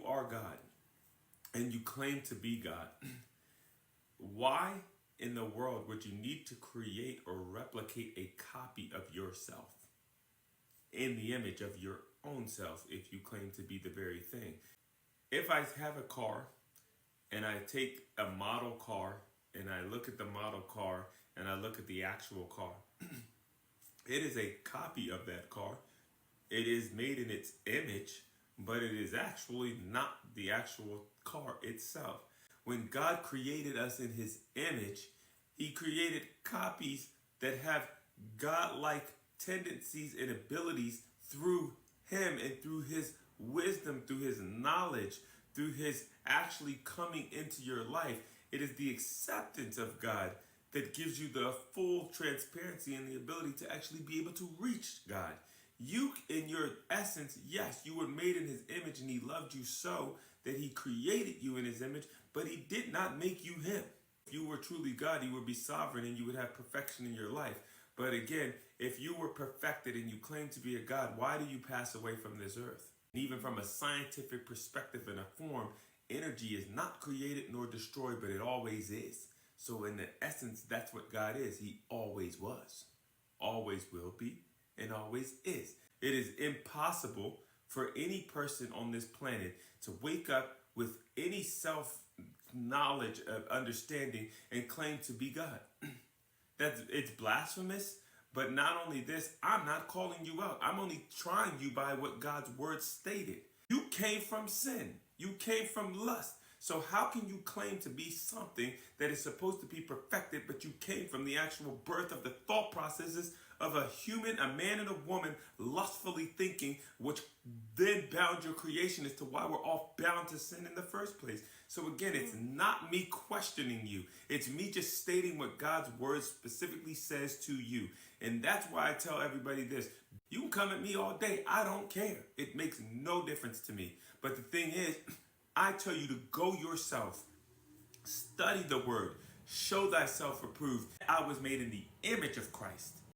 are God and you claim to be God, why in the world would you need to create or replicate a copy of yourself in the image of your own self if you claim to be the very thing? If I have a car and I take a model car and I look at the model car and I look at the actual car, it is a copy of that car. It is made in its image, but it is actually not the actual car itself. When God created us in his image, he created copies that have God-like tendencies and abilities through him and through his wisdom, through his knowledge, through his actually coming into your life. It is the acceptance of God that gives you the full transparency and the ability to actually be able to reach God. You, in your essence, yes, you were made in his image and he loved you so that he created you in his image, but he did not make you him. If you were truly God, you would be sovereign and you would have perfection in your life. But again, if you were perfected and you claim to be a God, why do you pass away from this earth? And even from a scientific perspective and a form, energy is not created nor destroyed, but it always is. So in the essence, that's what God is. He always was, always will be, and always is. It is impossible for any person on this planet to wake up with any self-knowledge of understanding and claim to be God. It's blasphemous. But not only this, I'm not calling you out. I'm only trying you by what God's word stated. You came from sin. You came from lust. So how can you claim to be something that is supposed to be perfected, but you came from the actual birth of the thought processes of a human, a man and a woman lustfully thinking, which then bound your creation as to why we're all bound to sin in the first place. So again, it's not me questioning you. It's me just stating what God's word specifically says to you. And that's why I tell everybody this. You can come at me all day. I don't care. It makes no difference to me. But the thing is, I tell you to go yourself, study the word, show thyself approved. I was made in the image of Christ.